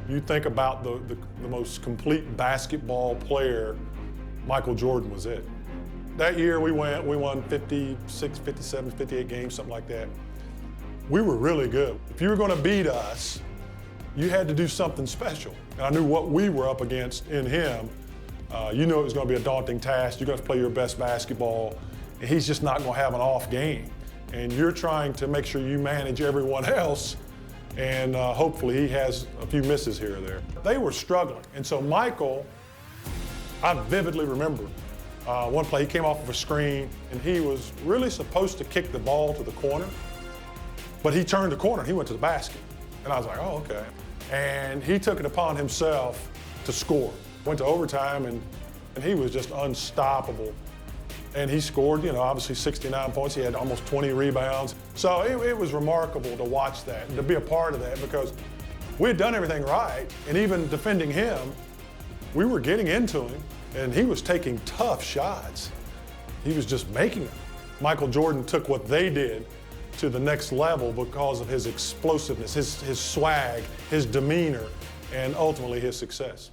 You think about the most complete basketball player, Michael Jordan was it. That year we won 56, 57, 58 games, something like that. We were really good. If you were going to beat us, you had to do something special. And I knew what we were up against in him. You knew it was going to be a daunting task. You're going to play your best basketball, and he's just not going to have an off game. And you're trying to make sure you manage everyone else, and hopefully he has a few misses here or there. They were struggling, and so Michael, I vividly remember one play, he came off of a screen, and he was really supposed to kick the ball to the corner, but he turned the corner, and he went to the basket. And I was like, oh, okay. And he took it upon himself to score. Went to overtime, and he was just unstoppable. And he scored, you know, obviously 69 points. He had almost 20 rebounds. So it was remarkable to watch that and to be a part of that, because we had done everything right. And even defending him, we were getting into him, and he was taking tough shots. He was just making them. Michael Jordan took what they did to the next level because of his explosiveness, his swag, his demeanor, and ultimately his success.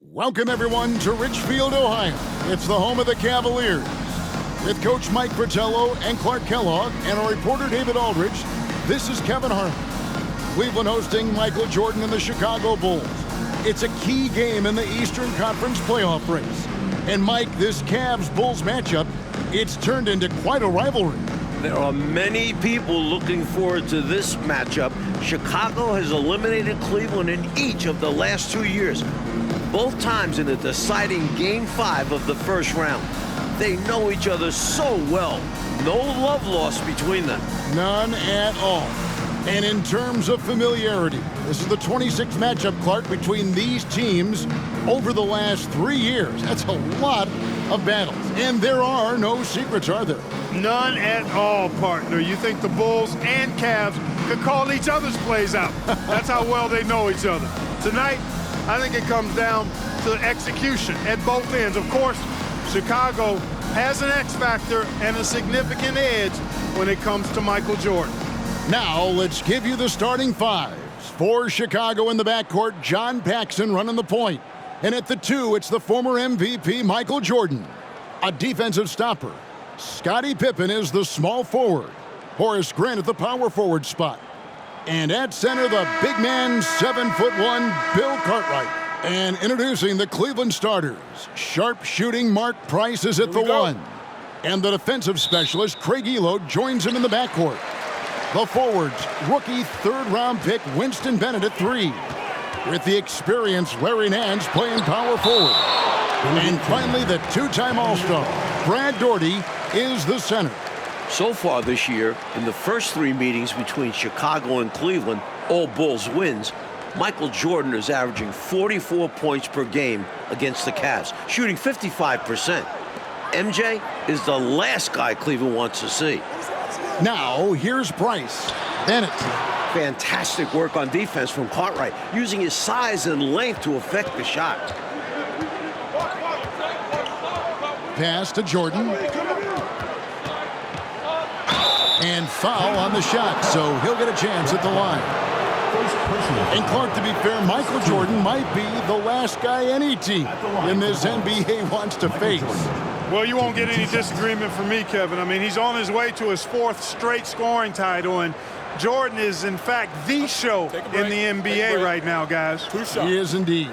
Welcome, everyone, to Richfield, Ohio. It's the home of the Cavaliers. With Coach Mike Fratello and Clark Kellogg and our reporter David Aldridge, this is Kevin Harlan. Cleveland hosting Michael Jordan and the Chicago Bulls. It's a key game in the Eastern Conference playoff race. And Mike, this Cavs-Bulls matchup, it's turned into quite a rivalry. There are many people looking forward to this matchup. Chicago has eliminated Cleveland in each of the last 2 years, both times in the deciding Game 5 of the first round. They know each other so well. No love lost between them. None at all. And in terms of familiarity, this is the 26th matchup, Clark, between these teams over the last 3 years. That's a lot of battles. And there are no secrets, are there? None at all, partner. You think the Bulls and Cavs could call each other's plays out. That's how well they know each other. Tonight, I think it comes down to execution at both ends. Of course, Chicago has an X factor and a significant edge when it comes to Michael Jordan. Now, let's give you the starting fives. For Chicago in the backcourt, John Paxson running the point. And at the 2, it's the former MVP, Michael Jordan. A defensive stopper. Scottie Pippen is the small forward. Horace Grant at the power forward spot. And at center, the big man, 7'1", Bill Cartwright. And introducing the Cleveland starters, sharp-shooting Mark Price is at the 1. And the defensive specialist, Craig Elo, joins him in the backcourt. The forwards, rookie third-round pick Winston Bennett at 3. With the experienced Larry Nance playing power forward. And finally, the two-time All-Star, Brad Daugherty, is the center. So far this year, in the first 3 meetings between Chicago and Cleveland, all Bulls wins, Michael Jordan is averaging 44 points per game against the Cavs, shooting 55%. MJ is the last guy Cleveland wants to see. Now, here's Price. Bennett. Fantastic work on defense from Cartwright, using his size and length to affect the shot. Pass to Jordan. And foul on the shot, so he'll get a chance at the line. And Clark, to be fair, Michael Jordan might be the last guy any team in this NBA wants to face. Well, you won't get any disagreement from me, Kevin. I mean, he's on his way to his 4th straight scoring title, and Jordan is, in fact, the show in the NBA right now, guys. He is indeed.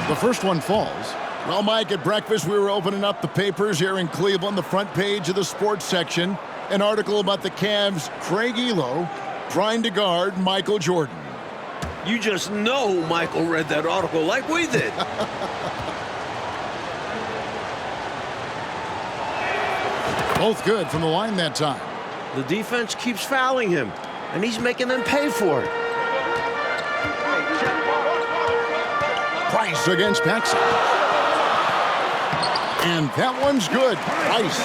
The first one falls. Well, Mike, at breakfast, we were opening up the papers here in Cleveland, the front page of the sports section. An article about the Cavs' Craig Elo trying to guard Michael Jordan. You just know Michael read that article like we did. Both good from the line that time. The defense keeps fouling him, and he's making them pay for it. Price against Paxson. And that one's good. Price.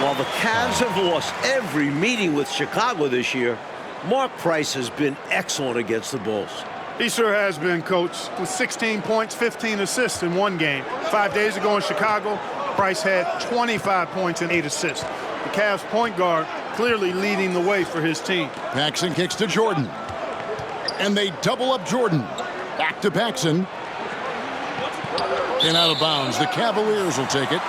While the Cavs have lost every meeting with Chicago this year, Mark Price has been excellent against the Bulls. He sure has been, Coach, with 16 points, 15 assists in one game. 5 days ago in Chicago, Price had 25 points and 8 assists. The Cavs point guard clearly leading the way for his team. Paxson kicks to Jordan. And they double up Jordan. Back to Paxson. And out of bounds. The Cavaliers will take it.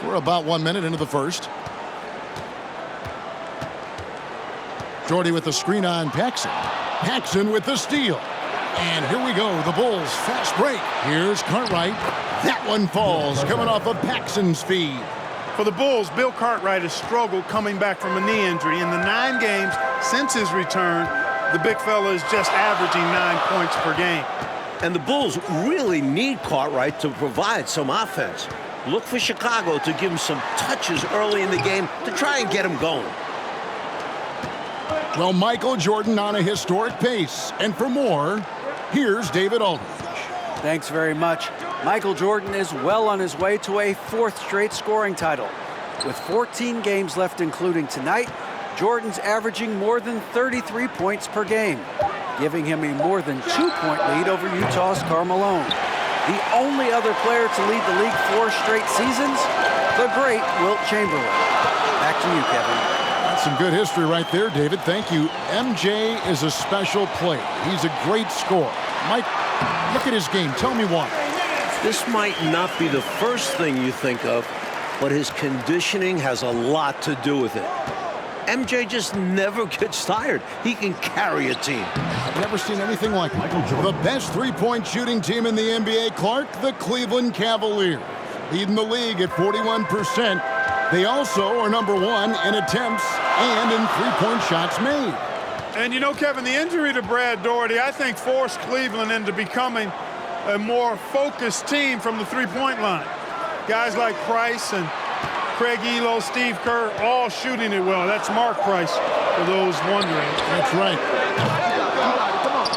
We're about 1 minute into the first. Jordy with the screen on Paxson. Paxson with the steal. And here we go. The Bulls fast break. Here's Cartwright. That one falls, coming off of Paxson's feed. For the Bulls, Bill Cartwright has struggled coming back from a knee injury. In the 9 games since his return, the big fella is just averaging 9 points per game. And the Bulls really need Cartwright to provide some offense. Look for Chicago to give him some touches early in the game to try and get him going. Well, Michael Jordan on a historic pace. And for more, here's David Aldridge. Thanks very much. Michael Jordan is well on his way to a 4th straight scoring title. With 14 games left, including tonight, Jordan's averaging more than 33 points per game, giving him a more than 2-point lead over Utah's Karl Malone. The only other player to lead the league 4 straight seasons, the great Wilt Chamberlain. Back to you, Kevin. That's some good history right there, David. Thank you. MJ is a special player. He's a great scorer. Mike, look at his game. Tell me why. This might not be the first thing you think of, but his conditioning has a lot to do with it. MJ just never gets tired. He can carry a team. I've never seen anything like Michael Jordan. The best three-point shooting team in the NBA, Clark, the Cleveland Cavaliers, leading the league at 41%. They also are number 1 in attempts and in three-point shots made. And you know, Kevin, the injury to Brad Daugherty, I think, forced Cleveland into becoming a more focused team from the three-point line. Guys like Price and Craig Elo, Steve Kerr, all shooting it well. That's Mark Price, for those wondering. That's right.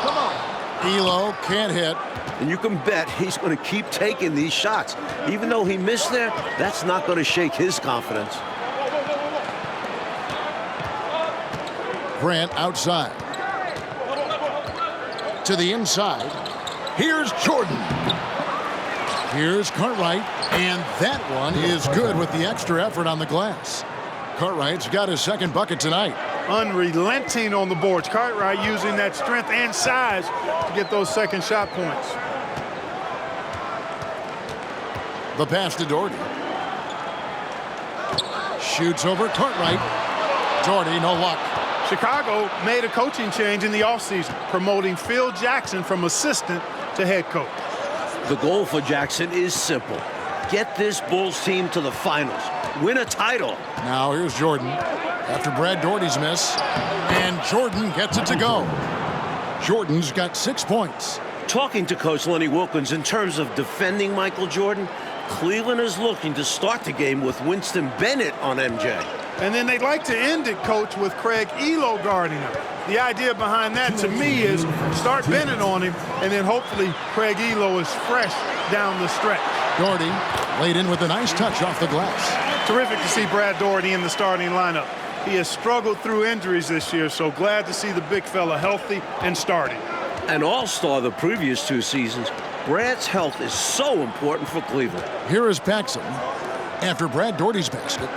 Come on. Elo can't hit. And you can bet he's going to keep taking these shots. Even though he missed there, that's not going to shake his confidence. Grant outside. To the inside. Here's Jordan. Here's Cartwright. And that one is good with the extra effort on the glass. Cartwright's got his 2nd bucket tonight. Unrelenting on the boards. Cartwright using that strength and size to get those second shot points. The pass to Daugherty. Shoots over Cartwright. Daugherty, no luck. Chicago made a coaching change in the offseason, promoting Phil Jackson from assistant to head coach. The goal for Jackson is simple. Get this Bulls team to the finals. Win a title. Now here's Jordan after Brad Daugherty's miss. And Jordan gets it to go. Jordan's got 6 points. Talking to Coach Lenny Wilkins in terms of defending Michael Jordan, Cleveland is looking to start the game with Winston Bennett on MJ. And then they'd like to end it, Coach, with Craig Elo guarding him. The idea behind that, to me, is start Bennett on him, and then hopefully Craig Elo is fresh down the stretch. Daugherty laid in with a nice touch off the glass. Terrific to see Brad Daugherty in the starting lineup. He has struggled through injuries this year, so glad to see the big fella healthy and starting. An all-star the previous 2 seasons, Brad's health is so important for Cleveland. Here is Paxson after Brad Daugherty's basket.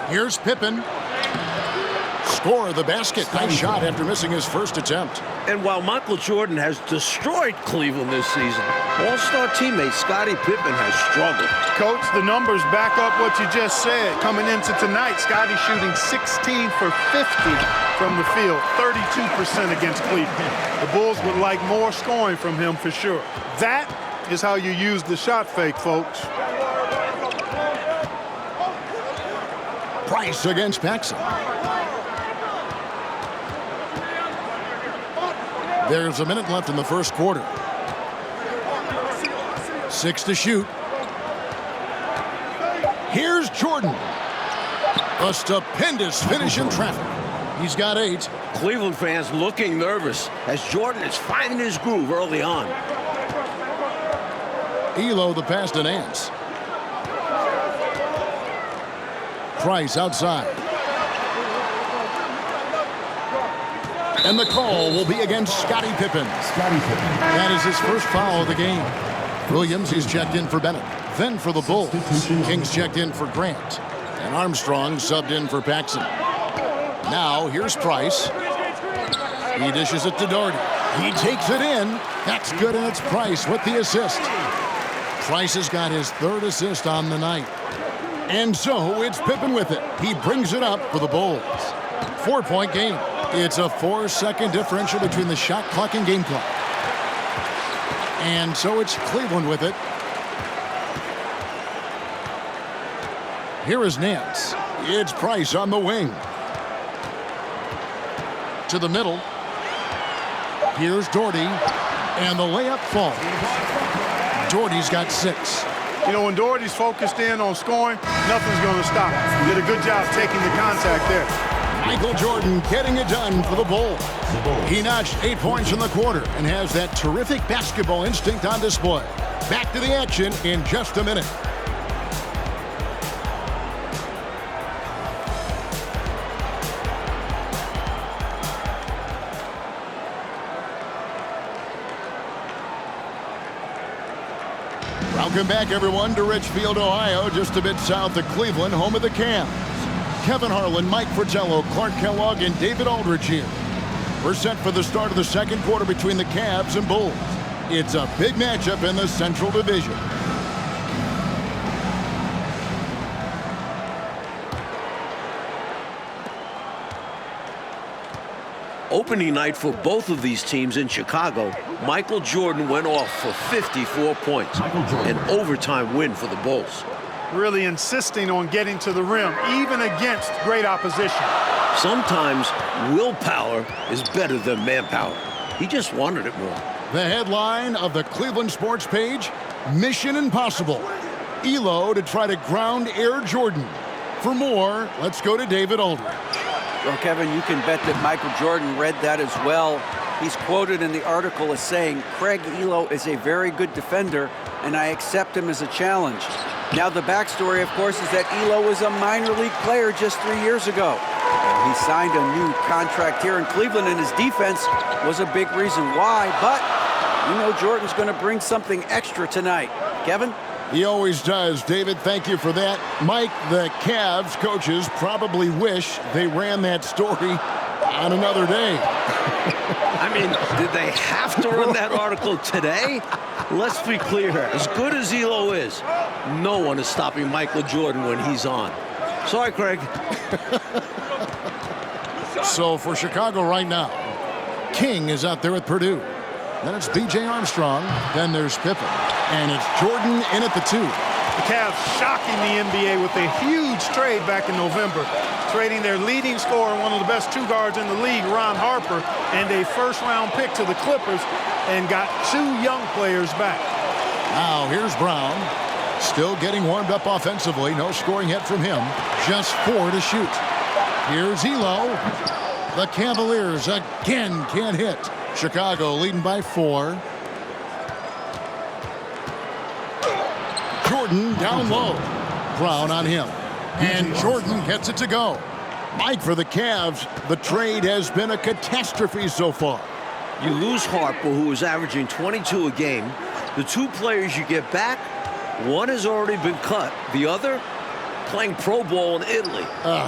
Here's Pippen. Score the basket. Nice shot after missing his first attempt. And while Michael Jordan has destroyed Cleveland this season, all-star teammate Scottie Pippen has struggled. Coach, the numbers back up what you just said. Coming into tonight, Scottie shooting 16 for 50 from the field, 32% against Cleveland. The Bulls would like more scoring from him for sure. That is how you use the shot fake, folks. Price against Paxson. There's a minute left in the first quarter. 6 to shoot. Here's Jordan. A stupendous finish in traffic. He's got 8. Cleveland fans looking nervous as Jordan is finding his groove early on. Elo the pass to Nance. Price outside. And the call will be against Scottie Pippen. That is his first foul of the game. Williams, he's checked in for Bennett. Then for the Bulls, Kings checked in for Grant. And Armstrong subbed in for Paxson. Now, here's Price. He dishes it to Doherty. He takes it in. That's good, and it's Price with the assist. Price has got his third assist on the night. And so it's Pippen with it. He brings it up for the Bulls. 4-point game. It's a 4-second differential between the shot clock and game clock. And so it's Cleveland with it. Here is Nance. It's Price on the wing. To the middle. Here's Doherty. And the layup falls. Doherty's got 6. You know, when Doherty's focused in on scoring, nothing's going to stop him. He did a good job taking the contact there. Michael Jordan getting it done for the Bulls. He notched 8 points in the quarter and has that terrific basketball instinct on display. Back to the action in just a minute. Welcome back, everyone, to Richfield, Ohio, just a bit south of Cleveland, home of the Cavs. Kevin Harlan, Mike Fratello, Clark Kellogg, and David Aldridge here. We're set for the start of the second quarter between the Cavs and Bulls. It's a big matchup in the Central Division. Opening night for both of these teams in Chicago, Michael Jordan went off for 54 points, an overtime win for the Bulls. Really insisting on getting to the rim, even against great opposition. Sometimes willpower is better than manpower. He just wanted it more. The headline of the Cleveland sports page, Mission Impossible. Elo to try to ground Air Jordan. For more, let's go to David Aldridge. Well, Kevin, you can bet that Michael Jordan read that as well. He's quoted in the article as saying, Craig Elo is a very good defender, and I accept him as a challenge. Now, the backstory, of course, is that Elo was a minor league player just 3 years ago. He signed a new contract here in Cleveland, and his defense was a big reason why. But, you know, Jordan's going to bring something extra tonight. Kevin? He always does. David, thank you for that. Mike, the Cavs coaches probably wish they ran that story on another day. I mean, did they have to run that article today? Let's be clear. As good as Elo is, no one is stopping Michael Jordan when he's on. Sorry, Craig. So for Chicago right now, King is out there at Purdue. Then it's B.J. Armstrong. Then there's Pippen. And it's Jordan in at the 2. The Cavs shocking the NBA with a huge trade back in November, trading their leading scorer and one of the best 2 guards in the league, Ron Harper, and a first-round pick to the Clippers, and got 2 young players back. Now here's Brown. Still getting warmed up offensively. No scoring yet from him. Just 4 to shoot. Here's Elo. The Cavaliers again can't hit. Chicago leading by 4. Jordan down low. Brown on him. And Jordan gets it to go. Mike, for the Cavs, the trade has been a catastrophe so far. You lose Harper, who was averaging 22 a game. The 2 players you get back, one has already been cut. The other, playing pro ball in Italy.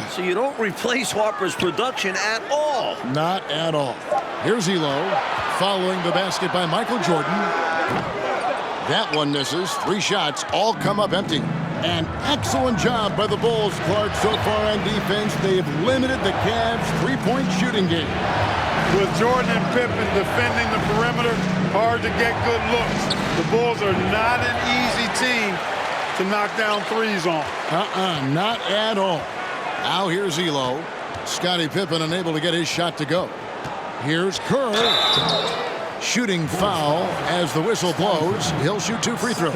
So you don't replace Harper's production at all. Not at all. Here's Elo, following the basket by Michael Jordan. That one misses. 3 shots, all come up empty. An excellent job by the Bulls, Clark, so far on defense. They've limited the Cavs' 3-point shooting game. With Jordan and Pippen defending the perimeter, hard to get good looks. The Bulls are not an easy team to knock down threes on. Not at all. Now here's Elo. Scottie Pippen unable to get his shot to go. Here's Kerr. Shooting foul as the whistle blows. He'll shoot 2 free throws.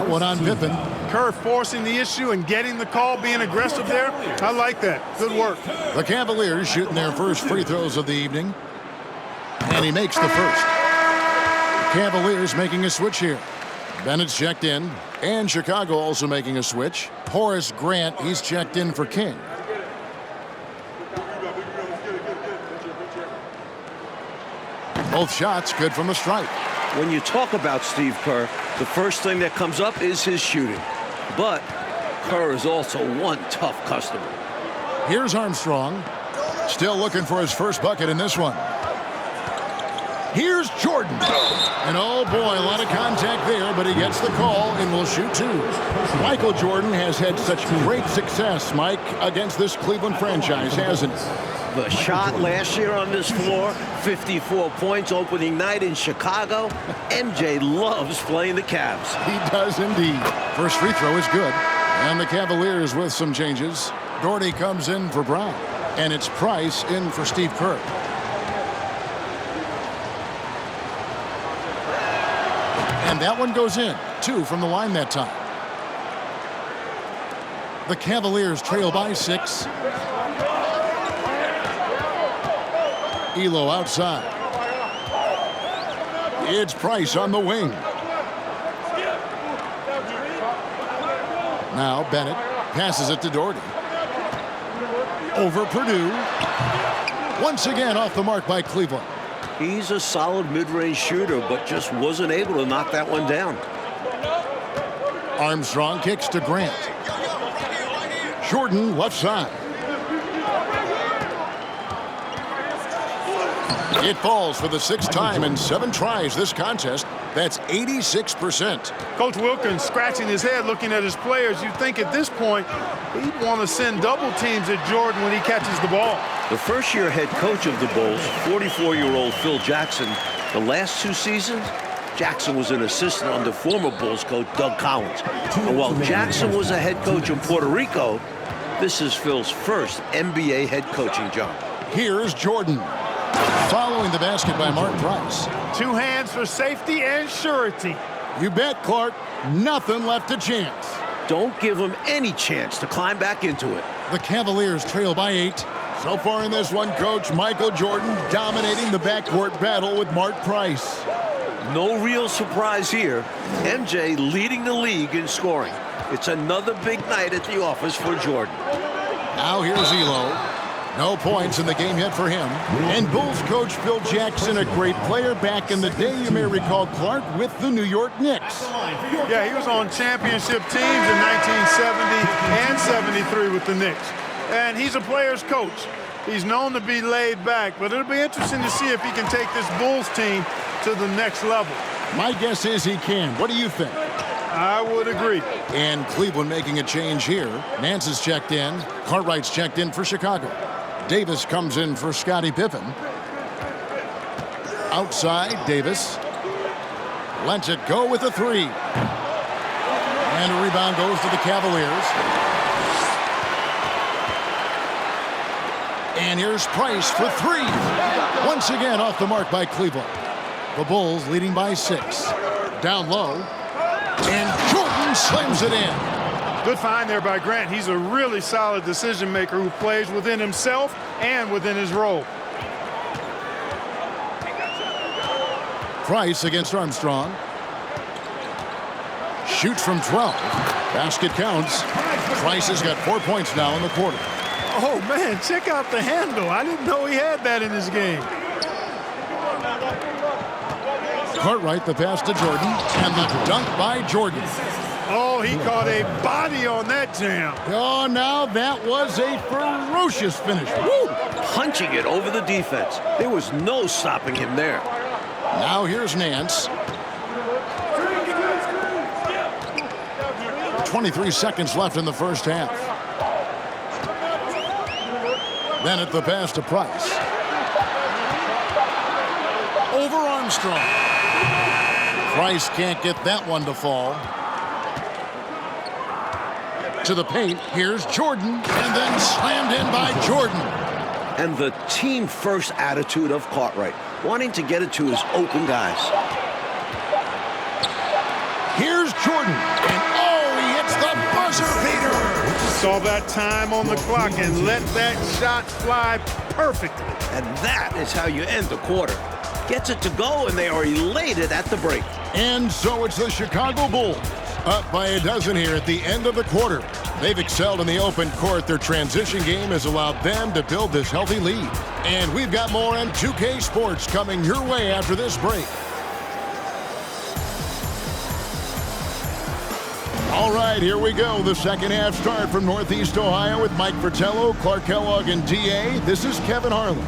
One on Pippen. Kerr forcing the issue and getting the call, being aggressive there. I like that. Good work. The Cavaliers shooting their first free throws of the evening. And he makes the first. Cavaliers making a switch here. Bennett's checked in, and Chicago also making a switch. Horace Grant, he's checked in for King. Both shots good from the stripe. When you talk about Steve Kerr, the first thing that comes up is his shooting. But Kerr is also one tough customer. Here's Armstrong. Still looking for his first bucket in this one. Here's Jordan. And oh boy, a lot of contact there, but he gets the call and will shoot two. Michael Jordan has had such great success, Mike, against this Cleveland franchise, hasn't he? The shot last year on this floor, 54 points opening night in Chicago. MJ loves playing the Cavs. He does indeed. First free throw is good. And the Cavaliers with some changes. Doherty comes in for Brown. And it's Price in for Steve Kerr. And that one goes in. 2 from the line that time. The Cavaliers trail by 6. Elo outside. It's Price on the wing. Now Bennett passes it to Doherty. Over Purdue. Once again off the mark by Cleveland. He's a solid mid-range shooter, but just wasn't able to knock that one down. Armstrong kicks to Grant. Jordan left side. It falls for the 6th time in 7 tries this contest. That's 86%. Coach Wilkins scratching his head looking at his players. You'd think at this point he'd want to send double teams at Jordan when he catches the ball. The first-year head coach of the Bulls, 44-year-old Phil Jackson, the last 2 seasons, Jackson was an assistant under former Bulls coach Doug Collins. And while Jackson was a head coach in Puerto Rico, this is Phil's first NBA head coaching job. Here's Jordan. Following the basket by Mark Price. 2 hands for safety and surety. You bet, Clark. Nothing left to chance. Don't give him any chance to climb back into it. The Cavaliers trail by 8. So far in this one, Coach, Michael Jordan dominating the backcourt battle with Mark Price. No real surprise here. MJ leading the league in scoring. It's another big night at the office for Jordan. Now here's Elo. No points in the game yet for him. And Bulls coach Phil Jackson, a great player back in the day, you may recall, Clark, with the New York Knicks. Yeah, he was on championship teams in 1970 and 73 with the Knicks. And he's a player's coach. He's known to be laid back, but it'll be interesting to see if he can take this Bulls team to the next level. My guess is he can. What do you think? I would agree. And Cleveland making a change here. Nance is checked in. Cartwright's checked in for Chicago. Davis comes in for Scottie Pippen. Outside, Davis. Lets it go with a 3. And a rebound goes to the Cavaliers. And here's Price for 3. Once again off the mark by Cleveland. The Bulls leading by 6. Down low. And Jordan slams it in. Good find there by Grant. He's a really solid decision maker who plays within himself and within his role. Price against Armstrong. Shoots from 12. Basket counts. Price has got 4 points now in the quarter. Oh, man, check out the handle. I didn't know he had that in his game. Cartwright, the pass to Jordan, and the dunk by Jordan. Oh, he caught a body on that jam. Oh, now that was a ferocious finish. Woo! Punching it over the defense. There was no stopping him there. Now here's Nance. 23 seconds left in the first half. Bennett the pass to Price. Over Armstrong. Price can't get that one to fall. To the paint, here's Jordan, and then slammed in by Jordan. And the team-first attitude of Cartwright, wanting to get it to his open guys. Here's Jordan, and oh, he hits the buzzer beater. Saw that time on the clock and let that shot fly perfectly. And that is how you end the quarter. gets it to go, and they are elated at the break. And so it's the Chicago Bulls, up by a dozen here at the end of the quarter. They've excelled in the open court. Their transition game has allowed them to build this healthy lead. And we've got more on 2K Sports coming your way after this break. All right, here we go. The second half start from Northeast Ohio with Mike Fratello, Clark Kellogg, and DA. This is Kevin Harlan.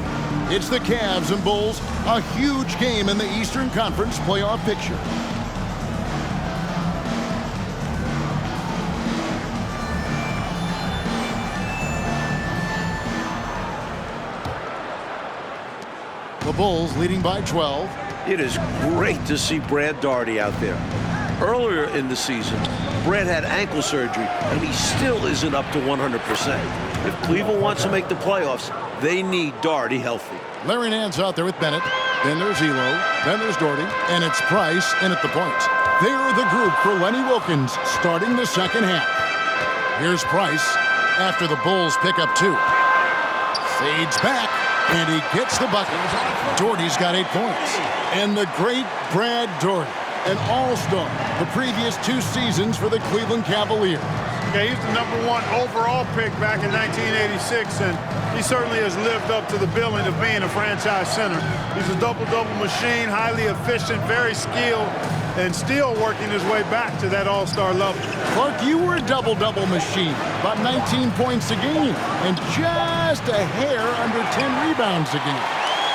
It's the Cavs and Bulls, a huge game in the Eastern Conference playoff picture. The Bulls leading by 12. It is great to see Brad Daugherty out there. Earlier in the season, Brad had ankle surgery, and he still isn't up to 100%. If Cleveland wants to make the playoffs, they need Daugherty healthy. Larry Nance out there with Bennett. Then there's Elo. Then there's Daugherty. And it's Price in at the points. They're the group for Lenny Wilkins starting the second half. Here's Price after the Bulls pick up 2. Fades back, and he gets the bucket. Daugherty's got 8 points. And the great Brad Daugherty, an all-star the previous 2 seasons for the Cleveland Cavaliers. Yeah, he's the #1 overall pick back in 1986, and he certainly has lived up to the billing of being a franchise center. He's a double-double machine, highly efficient, very skilled, and still working his way back to that all-star level. Clark, you were a double-double machine, about 19 points a game, and just a hair under 10 rebounds a game.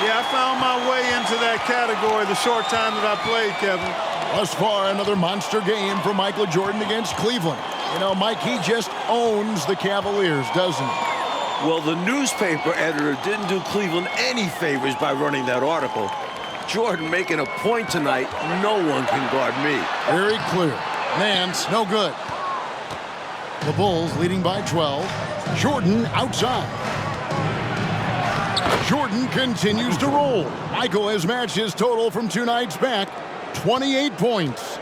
Yeah, I found my way into that category the short time that I played, Kevin. Thus far, another monster game for Michael Jordan against Cleveland. You know, Mike, he just owns the Cavaliers, doesn't he? Well, the newspaper editor didn't do Cleveland any favors by running that article. Jordan making a point tonight, no one can guard me. Very clear. Nance, no good. The Bulls leading by 12. Jordan outside. Jordan continues to roll. Michael has matched his total from 2 nights back, 28 points.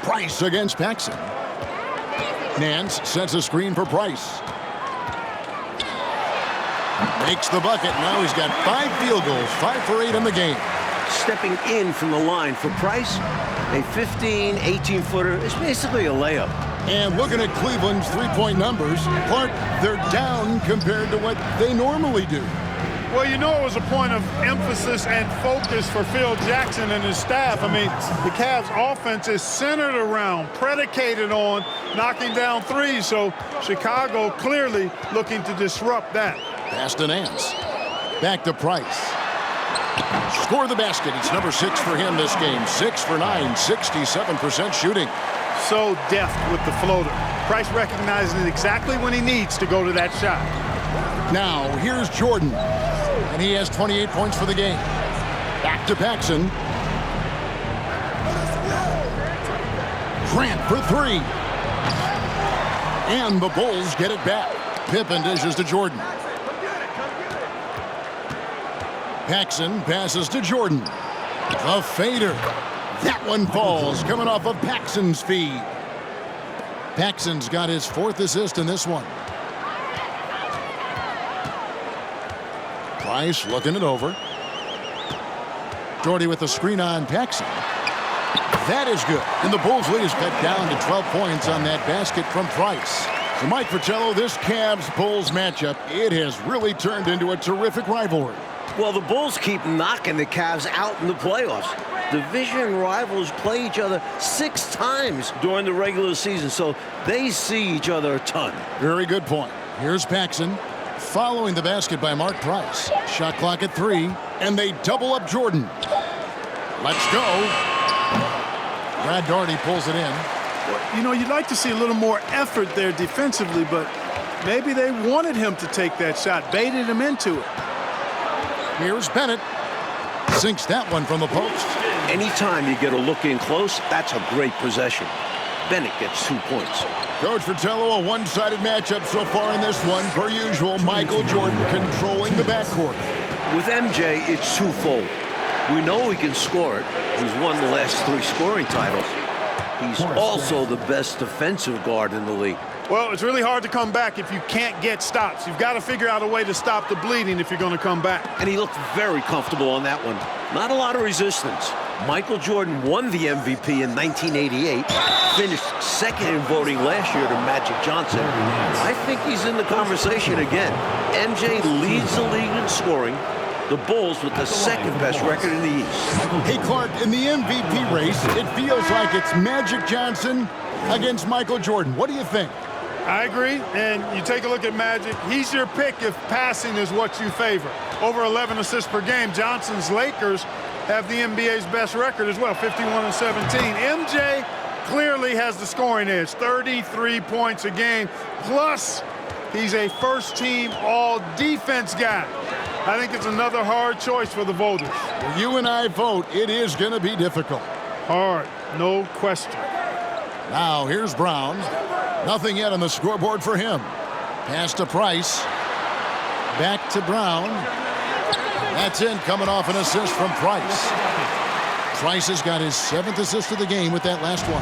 Price against Paxson. Nance sets a screen for Price. Makes the bucket. Now he's got 5 field goals, 5 for 8 in the game. Stepping in from the line for Price, a 15, 18-footer. It's basically a layup. And looking at Cleveland's three-point numbers, Clark, they're down compared to what they normally do. Well, you know, it was a point of emphasis and focus for Phil Jackson and his staff. I mean, the Cavs' offense is centered around, predicated on knocking down threes, so Chicago clearly looking to disrupt that. Pass to Nance. Back to Price. Score the basket. It's number 6 for him this game. 6 for 9, 67% shooting. So deft with the floater. Price recognizing it exactly when he needs to go to that shot. Now, here's Jordan. And he has 28 points for the game. Back to Paxson. Grant for 3. And the Bulls get it back. Pippen dishes to Jordan. Paxson passes to Jordan. A fader. That one falls, coming off of Paxson's feed. Paxson's got his 4th assist in this one. Price looking it over. Daugherty with the screen on Paxson. That is good. And the Bulls lead is cut down to 12 points on that basket from Price. So Mike Fratello, this Cavs-Bulls matchup, it has really turned into a terrific rivalry. Well, the Bulls keep knocking the Cavs out in the playoffs. Division rivals play each other 6 times during the regular season, so they see each other a ton. Very good point. Here's Paxson. Following the basket by Mark Price. Shot clock at 3, and they double up Jordan. Let's go. Brad Daugherty pulls it in. You know, you'd like to see a little more effort there defensively, but maybe they wanted him to take that shot, baited him into it. Here's Bennett. Sinks that one from the post. Anytime you get a look in close, that's a great possession. Bennett gets 2 points. Coach Fratello, a one-sided matchup so far in this one. Per usual, Michael Jordan controlling the backcourt. With MJ, it's twofold. We know he can score it. He's won the last 3 scoring titles. He's also the best defensive guard in the league. Well, it's really hard to come back if you can't get stops. You've got to figure out a way to stop the bleeding if you're going to come back. And he looked very comfortable on that one. Not a lot of resistance. Michael Jordan won the MVP in 1988, finished second in voting last year to Magic Johnson. I think he's in the conversation again. MJ leads the league in scoring. The Bulls with the second best record in the East. Hey, Clark, in the MVP race, it feels like it's Magic Johnson against Michael Jordan. What do you think? I agree, and you take a look at Magic. He's your pick if passing is what you favor. Over 11 assists per game. Johnson's Lakers have the NBA's best record as well, 51-17. MJ clearly has the scoring edge, 33 points a game. Plus, he's a first-team all-defense guy. I think it's another hard choice for the voters. You and I vote it is going to be difficult. Hard, no question. Now, here's Brown. Nothing yet on the scoreboard for him. Pass to Price. Back to Brown. That's in, coming off an assist from Price. Price has got his 7th assist of the game with that last one.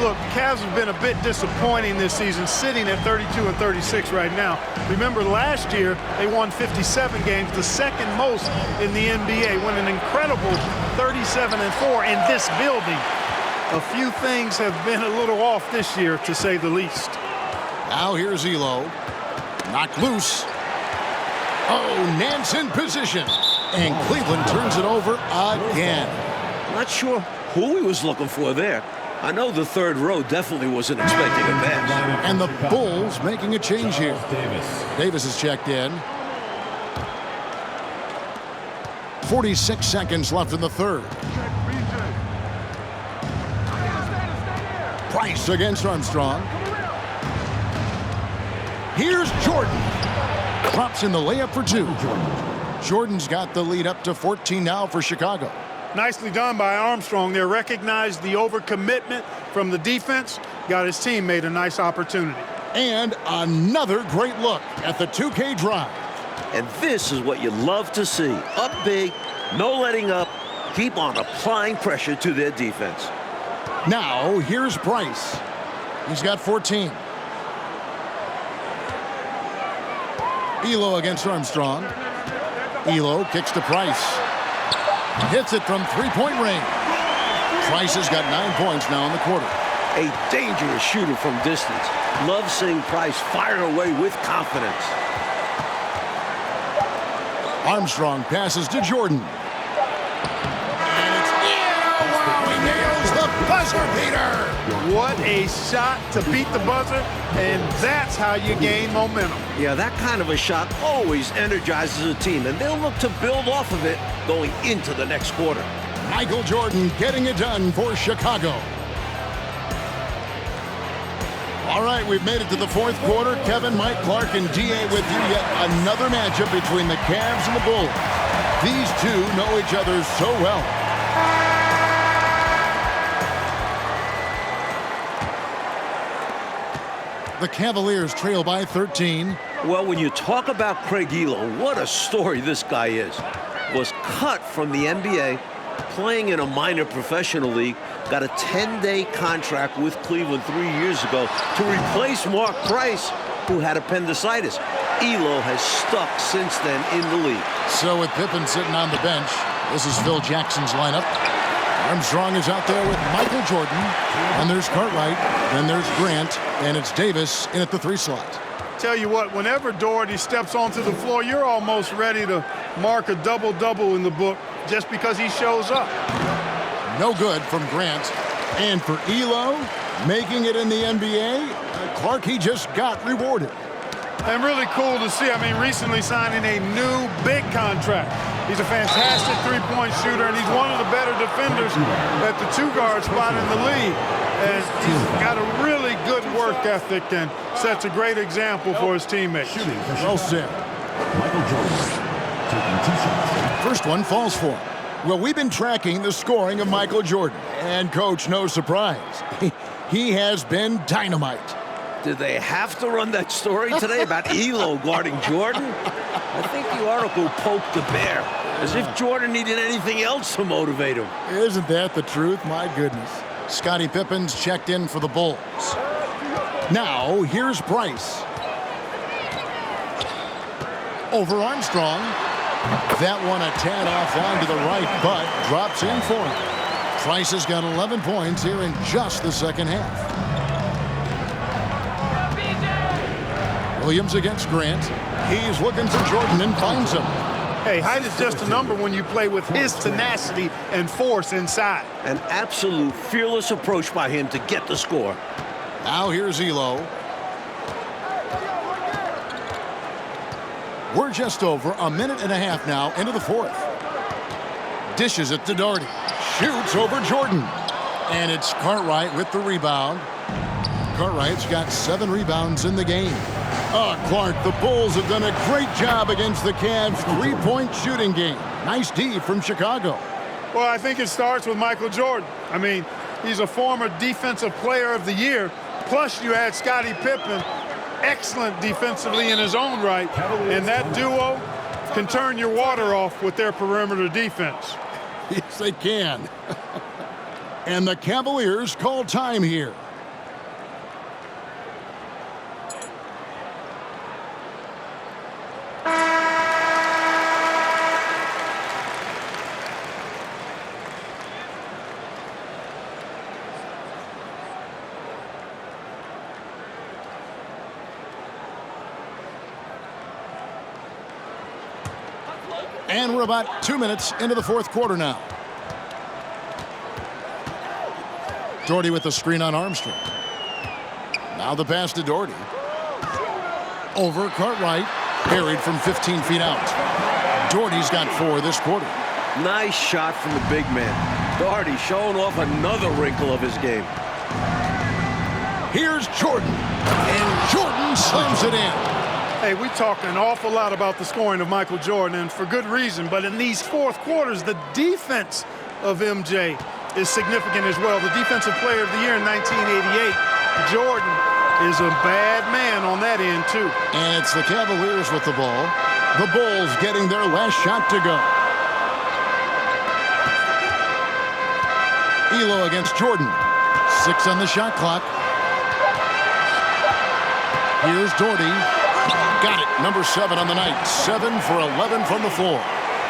Look, Cavs have been a bit disappointing this season, sitting at 32-36 right now. Remember, last year, they won 57 games, the second most in the NBA, won an incredible 37-4 in this building. A few things have been a little off this year, to say the least. Now here's Elo. Knocked loose. Oh, Nance in position. And Cleveland turns it over again. Not sure who he was looking for there. I know the third row definitely wasn't expecting a pass. And the Bulls making a change here. Davis is checked in. 46 seconds left in the third. Price against Armstrong. Here's Jordan. Drops in the layup for 2. Jordan's got the lead up to 14 now for Chicago. Nicely done by Armstrong there. Recognized the overcommitment from the defense. Got his teammate a nice opportunity. And another great look at the 2K drive. And this is what you love to see. Up big, no letting up. Keep on applying pressure to their defense. Now, here's Price. He's got 14. Elo against Armstrong. Elo kicks to Price. Hits it from three-point range. Price has got 9 points now in the quarter. A dangerous shooter from distance. Love seeing Price fire away with confidence. Armstrong passes to Jordan. And it's in! Wow, he nails the buzzer beater! What a shot to beat the buzzer, and that's how you gain momentum. Yeah, that kind of a shot always energizes a team, and they'll look to build off of it going into the next quarter. Michael Jordan getting it done for Chicago. All right, we've made it to the fourth quarter. Kevin, Mike, Clark, and D.A. with you. Yet another matchup between the Cavs and the Bulls. These two know each other so well. The Cavaliers trail by 13. Well, when you talk about Craig Elo, what a story this guy is. Was cut from the NBA, playing in a minor professional league, got a 10-day contract with Cleveland 3 years ago to replace Mark Price, who had appendicitis. Elo has stuck since then in the league. So with Pippen sitting on the bench, this is Phil Jackson's lineup. Armstrong is out there with Michael Jordan, and there's Cartwright, then there's Grant, and it's Davis in at the 3 slot. Tell you what, whenever Doherty steps onto the floor, you're almost ready to mark a double-double in the book just because he shows up. No good from Grant. And for Elo, making it in the NBA, Clark, he just got rewarded. And really cool to see. I mean, recently signing a new big contract. He's a fantastic three-point shooter, and he's one of the better defenders at the 2-guard spot in the league. And he's got a really good work ethic and sets a great example for his teammates. Well said. Michael Jordan taking 2 shots. First one falls for him. Well, we've been tracking the scoring of Michael Jordan. And, Coach, no surprise. He has been dynamite. Did they have to run that story today about Elo guarding Jordan? I think the article poked the bear, as if Jordan needed anything else to motivate him. Isn't that the truth? My goodness. Scottie Pippen's checked in for the Bulls. Now, here's Price. Over Armstrong. That one a tad offline to the right, but drops in for him. Price has got 11 points here in just the second half. Williams against Grant. He's looking for Jordan and finds him. Hey, height is just a number when you play with his tenacity and force inside. An absolute fearless approach by him to get the score. Now here's Elo. We're just over a minute and a half now into the fourth. Dishes it to Doherty. Shoots over Jordan. And it's Cartwright with the rebound. Cartwright's got 7 rebounds in the game. Clark, the Bulls have done a great job against the Cavs' three-point shooting game. Nice D from Chicago. Well, I think it starts with Michael Jordan. I mean, he's a former Defensive Player of the Year. Plus, you had Scottie Pippen, excellent defensively in his own right. And that duo can turn your water off with their perimeter defense. Yes, they can. And the Cavaliers call time here. And we're about 2 minutes into the fourth quarter now. Doherty with the screen on Armstrong. Now the pass to Doherty. Over Cartwright. Buried from 15 feet out. Doherty's got 4 this quarter. Nice shot from the big man. Doherty showing off another wrinkle of his game. Here's Jordan. And Jordan slams it in. Hey, we talk an awful lot about the scoring of Michael Jordan, and for good reason. But in these fourth quarters, the defense of MJ is significant as well. The Defensive Player of the Year in 1988, Jordan is a bad man on that end, too. And it's the Cavaliers with the ball. The Bulls getting their last shot to go. Elo against Jordan. 6 on the shot clock. Here's Doherty. Got it. Number 7 on the night. 7 for 11 from the floor.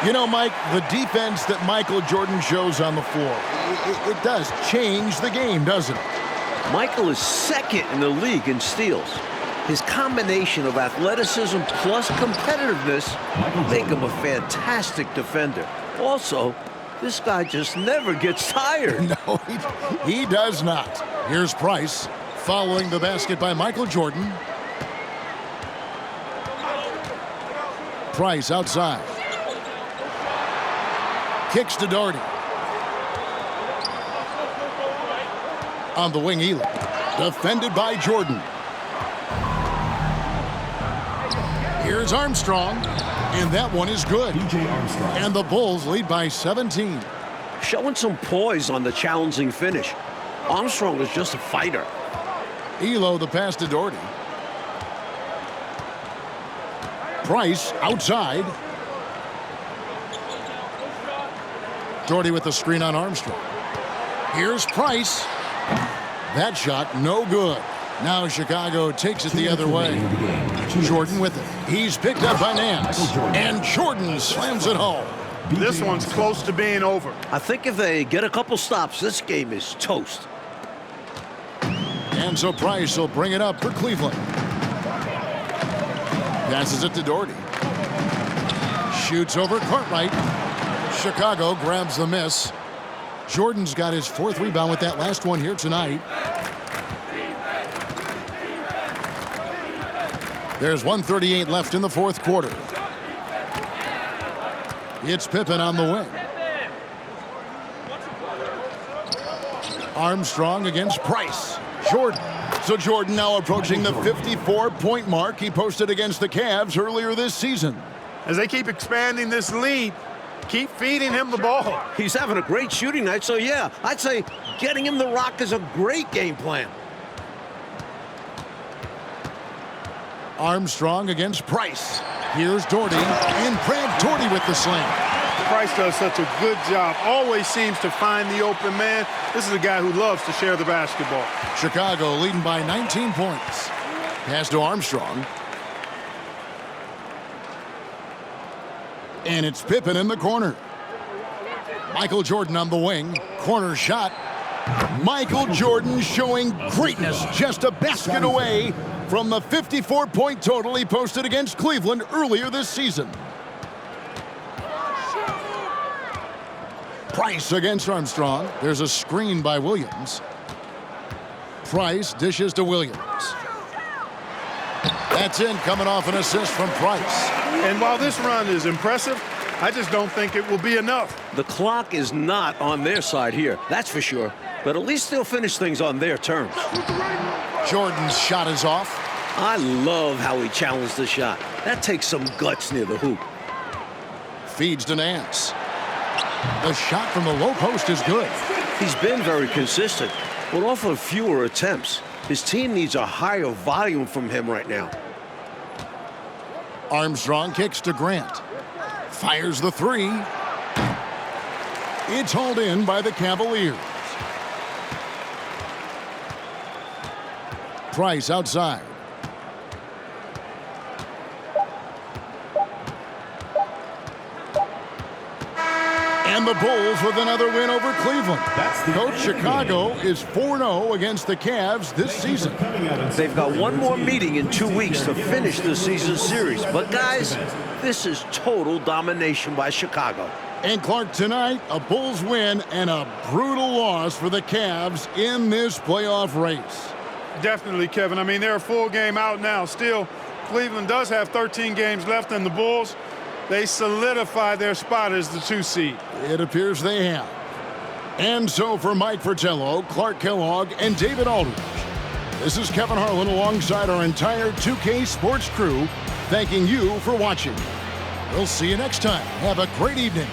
You know, Mike, the defense that Michael Jordan shows on the floor, it does change the game, doesn't it? Michael is second in the league in steals. His combination of athleticism plus competitiveness make him a fantastic defender. Also, this guy just never gets tired. No, he does not. Here's Price following the basket by Michael Jordan. Price outside. Kicks to Doherty. On the wing, Elo. Defended by Jordan. Here's Armstrong. And that one is good. And the Bulls lead by 17. Showing some poise on the challenging finish. Armstrong was just a fighter. Elo the pass to Doherty. Price outside. Doherty with the screen on Armstrong. Here's Price. That shot no good. Now Chicago takes it the other way. Jordan with it. He's picked up by Nance. And Jordan slams it home. This one's close to being over. I think if they get a couple stops, this game is toast. And so Price will bring it up for Cleveland. Passes it to Doherty. Shoots over Cartwright. Chicago grabs the miss. Jordan's got his 4th rebound with that last one here tonight. There's 1:38 left in the fourth quarter. It's Pippen on the wing. Armstrong against Price. Jordan. So Jordan now approaching the 54-point mark he posted against the Cavs earlier this season. As they keep expanding this lead, keep feeding him the ball. He's having a great shooting night, so yeah, I'd say getting him the rock is a great game plan. Armstrong against Price. Here's Doherty, and Brad Doherty with the slam. Price does such a good job. Always seems to find the open man. This is a guy who loves to share the basketball. Chicago leading by 19 points. Pass to Armstrong. And it's Pippen in the corner. Michael Jordan on the wing. Corner shot. Michael Jordan showing greatness, just a basket away from the 54-point total he posted against Cleveland earlier this season. Price against Armstrong. There's a screen by Williams. Price dishes to Williams. That's in, coming off an assist from Price. And while this run is impressive, I just don't think it will be enough. The clock is not on their side here, that's for sure. But at least they'll finish things on their terms. Jordan's shot is off. I love how he challenged the shot. That takes some guts near the hoop. Feeds to Nance. The shot from the low post is good. He's been very consistent, but offered fewer attempts. His team needs a higher volume from him right now. Armstrong kicks to Grant. Fires the three. It's hauled in by the Cavaliers. Price outside. And the Bulls with another win over Cleveland. Coach Chicago is 4-0 against the Cavs this season. They've got one more meeting in 2 weeks to finish the season series. But guys, this is total domination by Chicago. And Clark, tonight, a Bulls win and a brutal loss for the Cavs in this playoff race. Definitely, Kevin. I mean, they're a full game out now. Still, Cleveland does have 13 games left, and the Bulls, they solidify their spot as the 2 seed. It appears they have. And so for Mike Fratello, Clark Kellogg, and David Aldridge, this is Kevin Harlan alongside our entire 2K Sports crew, thanking you for watching. We'll see you next time. Have a great evening.